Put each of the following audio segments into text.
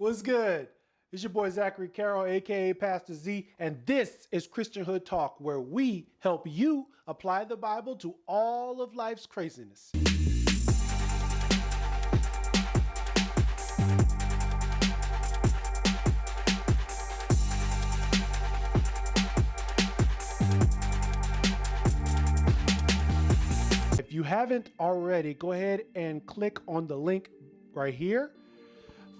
What's good? It's your boy Zachary Carroll, aka Pastor Z, and this is ChristianHood Talk, where we help you apply the Bible to all of life's craziness. If you haven't already, go ahead and click on the link right here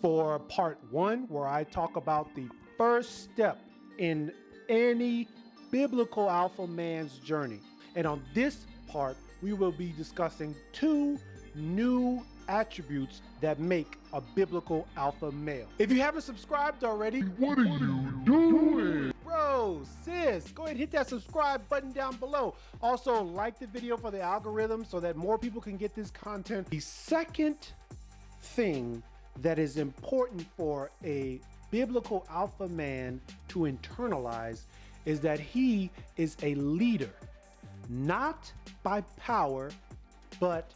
for part 1, where I talk about the first step in any biblical alpha man's journey. And on this part, we will be discussing 2 new attributes that make a biblical alpha male. If you haven't subscribed already, What are you doing? bro, sis, go ahead and hit that subscribe button down below. Also, like the video for the algorithm so that more people can get this content. The second thing that is important for a biblical alpha man to internalize is that he is a leader, not by power, but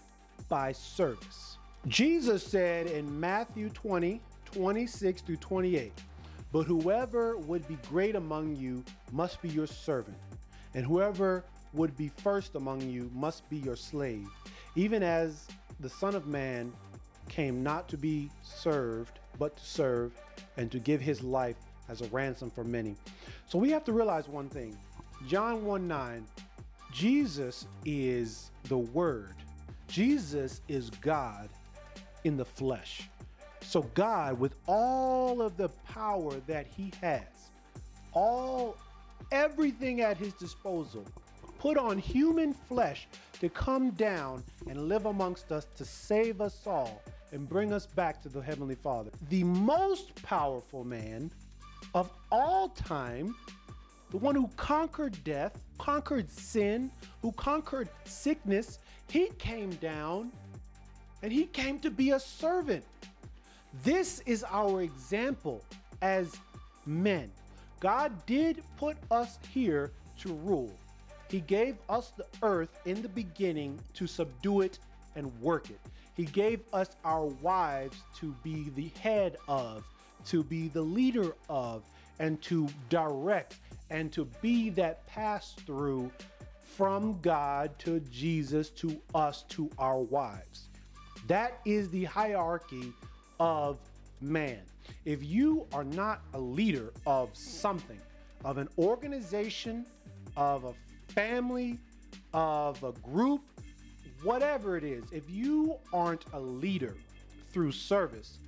by service. Jesus said in Matthew 20:26 through 28, "But whoever would be great among you must be your servant, and whoever would be first among you must be your slave, even as the Son of Man came not to be served, but to serve, and to give his life as a ransom for many." So we have to realize one thing. John 1:9, Jesus is the Word. Jesus is God in the flesh. So God, with all of the power that he has, everything at his disposal, put on human flesh to come down and live amongst us to save us all and bring us back to the Heavenly Father. The most powerful man of all time, the one who conquered death, conquered sin, who conquered sickness, he came down and he came to be a servant. This is our example as men. God did put us here to rule. He gave us the earth in the beginning to subdue it and work it. He gave us our wives to be the head of, to be the leader of, and to direct, and to be that pass-through from God to Jesus to us to our wives. That is the hierarchy of man. If you are not a leader of something, of an organization, of a family, of a group, whatever it is, if you aren't a leader through service,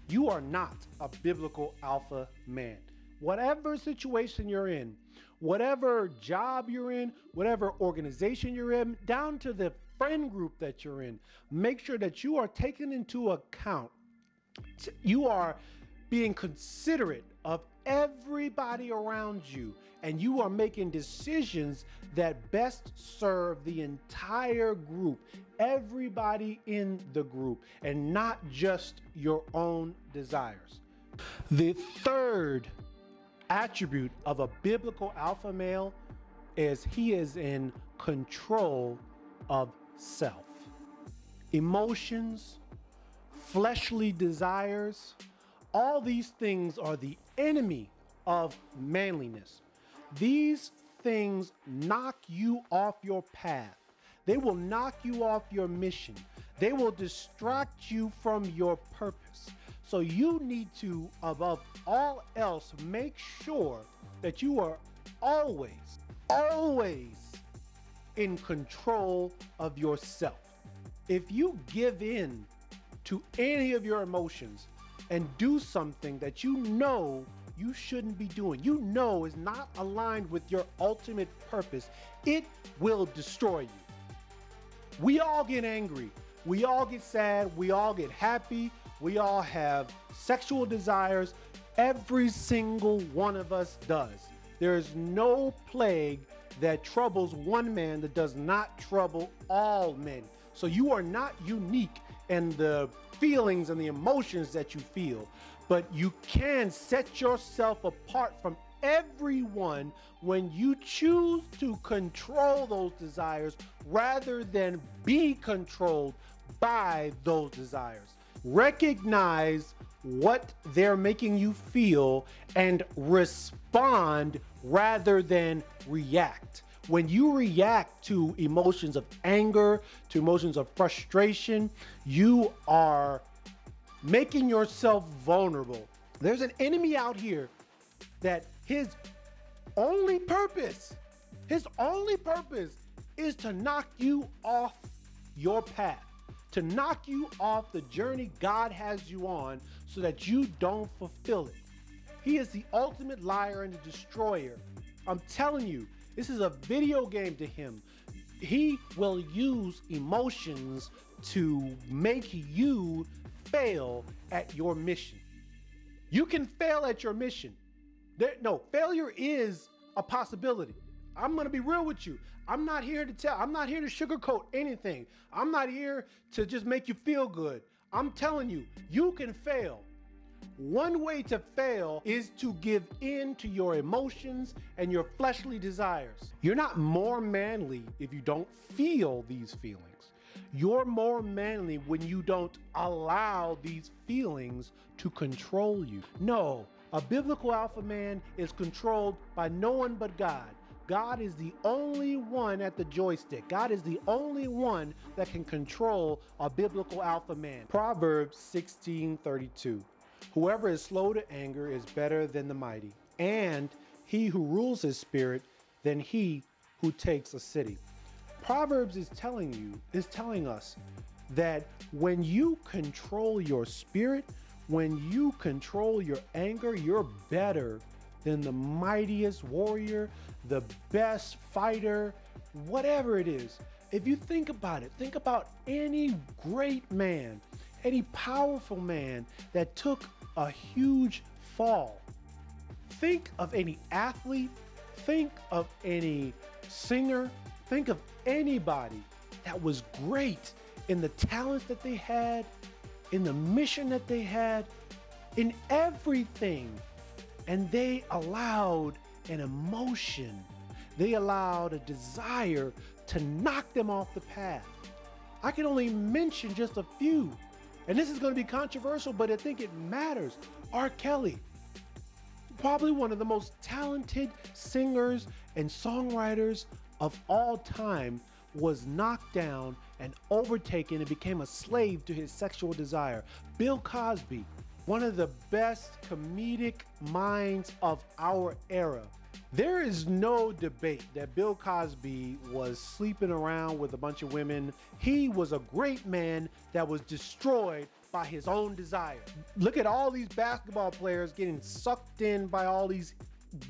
you are not a biblical alpha man. Whatever situation you're in, whatever job you're in, whatever organization you're in, down to the friend group that you're in, make sure that you are taking into account, you are being considerate of everybody around you, and you are making decisions that best serve the entire group, everybody in the group, and not just your own desires. The third attribute of a biblical alpha male is he is in control of self. Emotions, fleshly desires, all these things are the enemy of manliness. These things knock you off your path. They will knock you off your mission. They will distract you from your purpose. So you need to, above all else, make sure that you are always in control of yourself. If you give in to any of your emotions and do something that you know you shouldn't be doing, you know is not aligned with your ultimate purpose, it will destroy you. We all get angry. We all get sad. We all get happy. We all have sexual desires. Every single one of us does. There is no plague that troubles one man that does not trouble all men. So you are not unique in the feelings and the emotions that you feel, but you can set yourself apart from everyone when you choose to control those desires rather than be controlled by those desires. Recognize what they're making you feel and respond rather than react. When you react to emotions of anger, to emotions of frustration, you are making yourself vulnerable. There's an enemy out here that his only purpose is to knock you off your path, to knock you off the journey God has you on so that you don't fulfill it. He is the ultimate liar and the destroyer. I'm telling you, this is a video game to him. He will use emotions to make you fail at your mission. You can fail at your mission. Failure is a possibility. I'm gonna be real with you. I'm not here to sugarcoat anything. I'm not here to just make you feel good. I'm telling you, you can fail. One way to fail is to give in to your emotions and your fleshly desires. You're not more manly if you don't feel these feelings. You're more manly when you don't allow these feelings to control you. No, a biblical alpha man is controlled by no one but God. God is the only one at the joystick. God is the only one that can control a biblical alpha man. Proverbs 16:32. Whoever is slow to anger is better than the mighty, and he who rules his spirit than he who takes a city. Proverbs is telling us that when you control your spirit, when you control your anger, you're better than the mightiest warrior, the best fighter, whatever it is. If you think about it, think about any great man, any powerful man that took a huge fall. Think of any athlete, think of any singer, think of anybody that was great in the talents that they had, in the mission that they had, in everything. And they allowed an emotion, they allowed a desire to knock them off the path. I can only mention just a few, and this is going to be controversial, but I think it matters. R. Kelly, probably one of the most talented singers and songwriters of all time, was knocked down and overtaken and became a slave to his sexual desire. Bill Cosby, one of the best comedic minds of our era. There is no debate that Bill Cosby was sleeping around with a bunch of women. He was a great man that was destroyed by his own desire. Look at all these basketball players getting sucked in by all these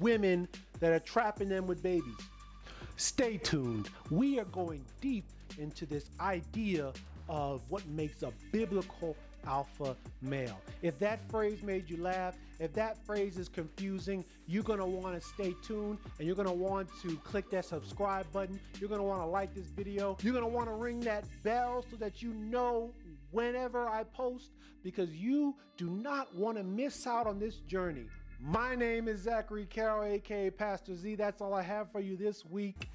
women that are trapping them with babies. Stay tuned. We are going deep into this idea of what makes a biblical alpha male. If that phrase made you laugh, if that phrase is confusing, you're going to want to stay tuned, and you're going to want to click that subscribe button. You're going to want to like this video. You're going to want to ring that bell so that you know whenever I post, because you do not want to miss out on this journey. My name is Zachary Carroll, aka Pastor Z. That's all I have for you this week.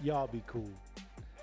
Y'all be cool.